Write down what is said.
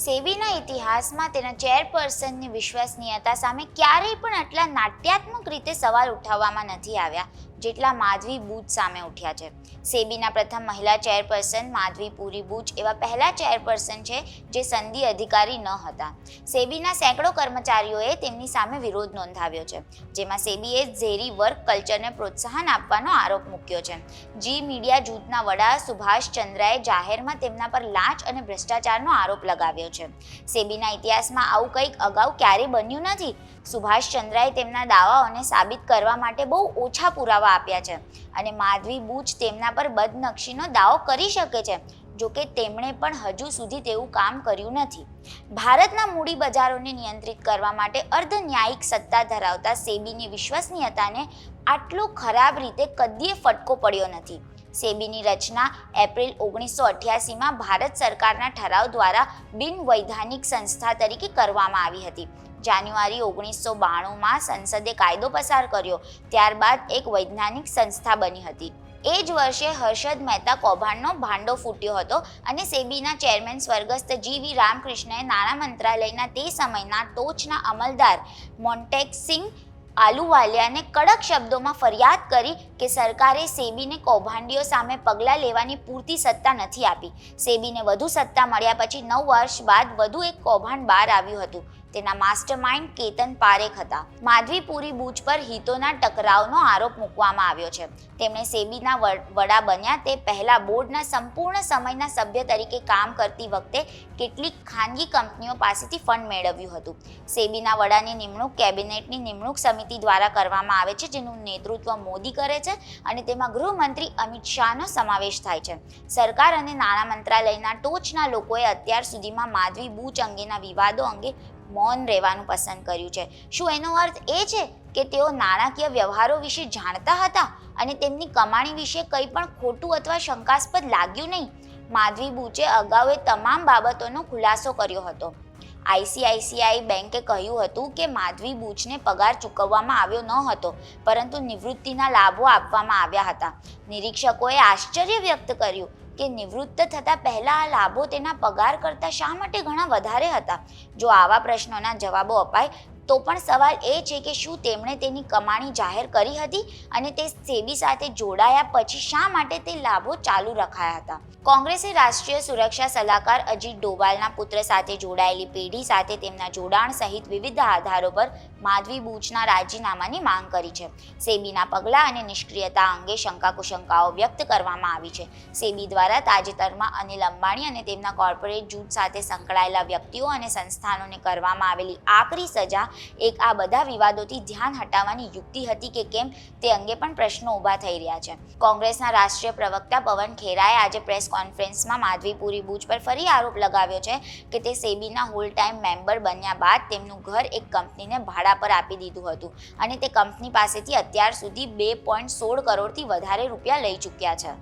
સેબીના ઇતિહાસમાં તેના ચેરપર્સનની વિશ્વસનીયતા સામે ક્યારેય પણ આટલા નાટ્યાત્મક રીતે સવાલ ઉઠાવવામાં નથી આવ્યા જેટલા માધવી બુચ સામે ઉઠ્યા છે. સેબીના પ્રથમ મહિલા ચેરપર્સન માધવી પુરી બુચ એવા પહેલા ચેરપર્સન છે જે સંધિ અધિકારી ન હતા. સેબીના સેંકડો કર્મચારીઓએ તેમની સામે વિરોધ નોંધાવ્યો છે, જેમાં સેબીએ ઝેરી વર્ક કલ્ચરને પ્રોત્સાહન આપવાનો આરોપ મૂક્યો છે. જી મીડિયા જૂથના વડા સુભાષ ચંદ્રાએ જાહેરમાં તેમના પર લાંચ અને ભ્રષ્ટાચારનો આરોપ લગાવ્યો છે. સેબીના ઇતિહાસમાં આવું કંઈક અગાઉ ક્યારેય બન્યું નથી. સુભાષ ચંદ્રાએ તેમના દાવાઓને સાબિત કરવા માટે બહુ ઓછા પુરાવા આપ્યા છે અને માધવી બુચ તેમના પર બદનક્ષીનો દાવો કરી શકે છે, જોકે તેમણે પણ હજુ સુધી તેવું કામ કર્યું નથી. ભારતના મૂડી બજારોને નિયંત્રિત કરવા માટે અર્ધન્યાયિક સત્તા ધરાવતા સેબીની વિશ્વસનીયતાને આટલો ખરાબ રીતે કદીએ ફટકો પડ્યો નથી. સેબીની રચના એપ્રિલ 1988માં ભારત સરકારના ઠરાવ દ્વારા બિનવૈધાનિક સંસ્થા તરીકે કરવામાં આવી હતી. જાન્યુઆરી 1992માં સંસદે કાયદો પસાર કર્યો, ત્યારબાદ એક વૈજ્ઞાનિક સંસ્થા બની હતી. એ જ વર્ષે હર્ષદ મહેતા કૌભાંડનો ભાંડો ફૂટ્યો હતો અને સેબીના ચેરમેન સ્વર્ગસ્થ જી.વી. રામકૃષ્ણએ નાણાં મંત્રાલયના તે સમયના ટોચના અમલદાર મોન્ટેગસિંગ આલુવાલિયાને કડક શબ્દોમાં ફરિયાદ કરી કે સરકારે સેબીને કૌભાંડીઓ સામે પગલાં લેવાની પૂરતી સત્તા નથી આપી. સેબીને વધુ સત્તા મળ્યા પછી 9 વર્ષ બાદ વધુ એક કૌભાંડ બહાર આવ્યું હતું. તેના માસ્ટરમાઇન્ડ કેતન પારેખ હતા. માધવી પુરી બુચ પર હિતોના ટકરાવનો આરોપ મૂકવામાં આવ્યો છે. તેમણે સેબીના વડા બન્યા તે પહેલા બોર્ડના સંપૂર્ણ સમયના સભ્ય તરીકે કામ કરતી વખતે કેટલીક ખાનગી કંપનીઓ પાસેથી ફંડ મેળવ્યું હતું. સેબીના વડાની નિમણૂક કેબિનેટની નિમણૂક સમિતિ દ્વારા કરવામાં આવે છે, જેનું નેતૃત્વ મોદી કરે છે અને તેમાં ગૃહમંત્રી અમિત શાહનો સમાવેશ થાય છે. સરકાર અને નાણાં મંત્રાલયના ટોચના લોકોએ અત્યાર સુધીમાં માધવી બુચ અંગેના વિવાદો અંગે મૌન રહેવાનું પસંદ કર્યું છે. શું એનો અર્થ એ છે કે તેઓ નાણાકીય વ્યવહારો વિશે જાણતા હતા અને તેમની કમાણી વિશે કંઈ પણ ખોટું અથવા શંકાસ્પદ લાગ્યું નહીં? માધવી બુચે અગાઉ એ તમામ બાબતોનો ખુલાસો કર્યો હતો. આઈસીઆઈસીઆઈ બેંકે કહ્યું હતું કે માધવી બુચને પગાર ચૂકવવામાં આવ્યો ન હતો, પરંતુ નિવૃત્તિના લાભો આપવામાં આવ્યા હતા. નિરીક્ષકોએ આશ્ચર્ય વ્યક્ત કર્યું કે નિવૃત્ત થતાં પહેલાં આ લાભો તેના પગાર કરતાં શા માટે ઘણા વધારે હતા. જો આવા પ્રશ્નોના જવાબો અપાય તો પણ સવાલ એ છે કે શું તેમણે તેની કમાણી જાહેર કરી હતી અને તે સેબી સાથે જોડાયા પછી શા માટે તે લાભો ચાલુ રખાયા હતા. કોંગ્રેસે રાષ્ટ્રીય સુરક્ષા સલાહકાર અજીત ડોભાલના પુત્ર સાથે જોડાયેલી પેઢી સાથે તેમના જોડાણ સહિત વિવિધ આધારો પર માધવી બુચના રાજીનામાની માંગ કરી છે. સેબીના પગલાં અને નિષ્ક્રિયતા અંગે શંકાકુશંકાઓ વ્યક્ત કરવામાં આવી છે. સેબી દ્વારા તાજેતરમાં અનિલ અંબાણી અને તેમના કોર્પોરેટ જૂથ સાથે સંકળાયેલા વ્યક્તિઓ અને સંસ્થાનોને કરવામાં આવેલી આકરી સજા એક આ બધા વિવાદોથી ધ્યાન હટાવવાની યુક્તિ હતી કે કેમ તે અંગે પણ પ્રશ્નો ઊભા થઈ રહ્યા છે. કોંગ્રેસના રાષ્ટ્રીય પ્રવક્તા પવન ખેરાએ આજે પ્રેસ કોન્ફરન્સમાં માધવી પુરી બુચ પર ફરી આરોપ લગાવ્યો છે કે તે સેબીના હોલ ટાઈમ મેમ્બર બન્યા બાદ તેમનું ઘર એક કંપનીને ભાડા પર આપી દીધું હતું અને તે કંપની પાસેથી અત્યાર સુધી 2.16 કરોડથી વધારે રૂપિયા લઈ ચૂક્યા છે.